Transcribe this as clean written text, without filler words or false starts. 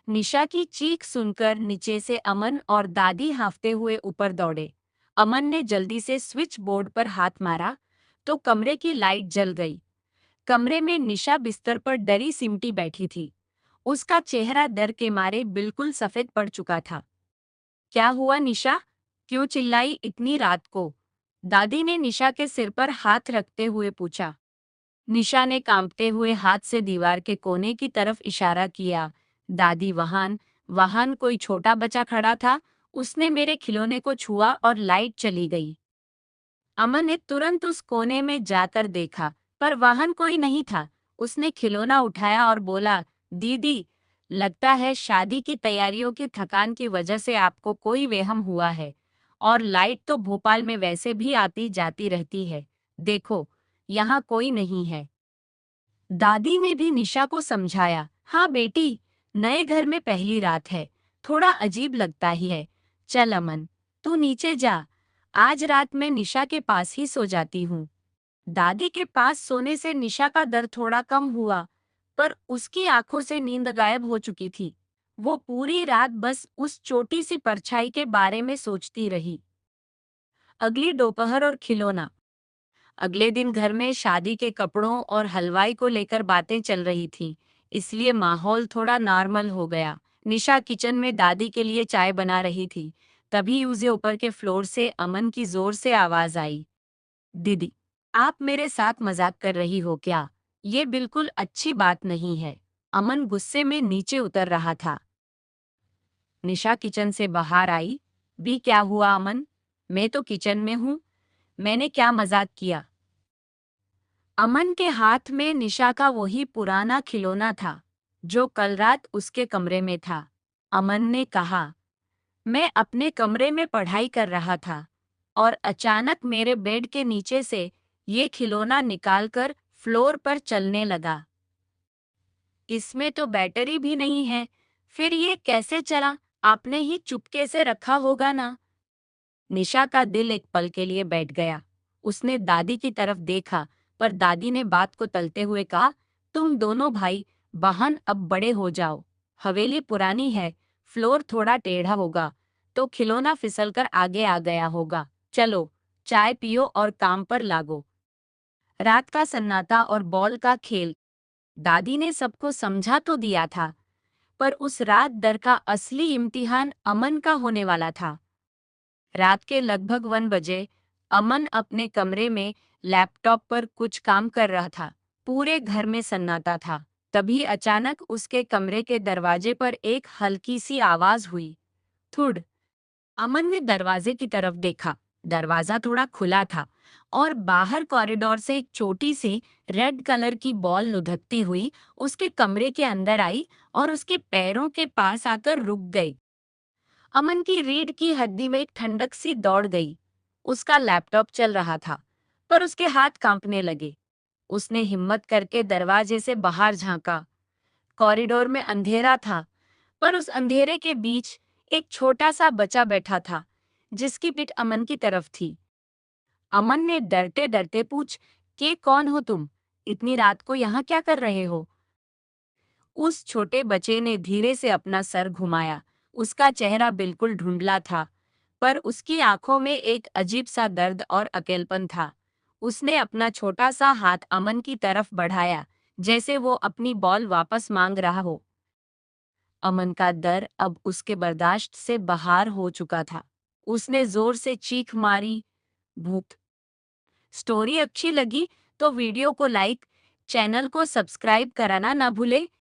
निशा की चीख सुनकर नीचे से अमन और दादी हांफते हुए ऊपर दौड़े। अमन ने जल्दी से स्विच बोर्ड पर हाथ मारा तो कमरे की लाइट जल गई। कमरे में निशा बिस्तर पर डरी सिमटी बैठी थी। उसका चेहरा डर के मारे बिल्कुल सफेद पड़ चुका था। क्या हुआ निशा? क्यों चिल्लाई इतनी रात को? दादी ने निशा के सिर पर हाथ रखते हुए पूछा। निशा ने कांपते हुए हाथ से दीवार के कोने की तरफ इशारा किया। दादी, वहां वहां कोई छोटा बच्चा खड़ा था। उसने मेरे खिलौने को छुआ और लाइट चली गई। अमन ने तुरंत उस कोने में जाकर देखा, पर वहां कोई नहीं था। उसने खिलौना उठाया और बोला, दीदी, लगता है शादी की तैयारियों की थकान की वजह से आपको कोई वहम हुआ है। और लाइट तो भोपाल में वैसे भी आती जाती रहती है। देखो, यहाँ कोई नहीं है। दादी ने भी निशा को समझाया। हाँ बेटी, नए घर में पहली रात है, थोड़ा अजीब लगता ही है। चल अमन, तू नीचे जा। आज रात मैं निशा के पास ही सो जाती हूँ। दादी के पास सोने से निशा का दर्द थोड़ा कम हुआ, पर उसकी आंखों से नींद गायब हो चुकी थी। वो पूरी रात बस उस छोटी सी परछाई के बारे में सोचती रही। अगली दोपहर और खिलौना। अगले दिन घर में शादी के कपड़ों और हलवाई को लेकर बातें चल रही थीं, इसलिए माहौल थोड़ा नॉर्मल हो गया। निशा किचन में दादी के लिए चाय बना रही थी। तभी उसे ऊपर के फ्लोर से अमन की जोर से आवाज आई। दीदी, आप मेरे साथ मजाक कर रही हो क्या? ये बिल्कुल अच्छी बात नहीं है। अमन गुस्से में नीचे उतर रहा था। निशा किचन से बाहर आई। भी क्या हुआ अमन? मैं तो किचन में हूँ। मैंने क्या मजाक किया? अमन के हाथ में निशा का वही पुराना खिलौना था जो कल रात उसके कमरे में था। अमन ने कहा, मैं अपने कमरे में पढ़ाई कर रहा था और अचानक मेरे बेड के नीचे से ये खिलौना निकालकर फ्लोर पर चलने लगा। इसमें तो बैटरी भी नहीं है, फिर ये कैसे चला? आपने ही चुपके से रखा होगा ना। निशा का दिल एक पल के लिए बैठ गया। उसने दादी की तरफ देखा, पर दादी ने बात को टलते हुए कहा, तुम दोनों भाई बहन अब बड़े हो जाओ। हवेली पुरानी है, फ्लोर थोड़ा टेढ़ा होगा तो खिलौना फिसलकर आगे आ गया होगा। चलो, चाय पियो और काम पर लागो। रात का सन्नाटा और बॉल का खेल। दादी ने सबको समझा तो दिया था, पर उस रात डर का असली इम्तिहान अमन का होने वाला था। रात के लगभग 1 बजे अमन अपने कमरे में लैपटॉप पर कुछ काम कर रहा था। पूरे घर में सन्नाटा था। तभी अचानक उसके कमरे के दरवाजे पर एक हल्की सी आवाज हुई। थुड़। अमन ने दरवाजे की तरफ देखा। दरवाजा थोड़ा खुला था और बाहर कॉरिडोर से एक छोटी सी रेड कलर की बॉल लुढ़कती हुई उसके कमरे के अंदर आई और उसके पैरों के पास आकर रुक गई। अमन की रीढ़ की हड्डी में एक ठंडक सी दौड़ गई। उसका लैपटॉप चल रहा था, पर उसके हाथ कांपने लगे। उसने हिम्मत करके दरवाजे से बाहर झांका। कॉरिडोर में अंधेरा था, पर उस अंधेरे के बीच एक छोटा सा बच्चा बैठा था, जिसकी पीठ अमन की तरफ थी। अमन ने डरते डरते पूछ, के कौन हो तुम? इतनी रात को यहाँ क्या कर रहे हो? उस छोटे बच्चे ने धीरे से अपना सर घुमाया। उसका चेहरा बिल्कुल धुंधला था, पर उसकी आंखों में एक अजीब सा दर्द और अकेलपन था। उसने अपना छोटा सा हाथ अमन की तरफ बढ़ाया, जैसे वो अपनी बॉल वापस मांग रहा हो। अमन का डर अब उसके बर्दाश्त से बाहर हो चुका था। उसने जोर से चीख मारी, भूत। स्टोरी अच्छी लगी तो वीडियो को लाइक, चैनल को सब्सक्राइब कराना ना भूले।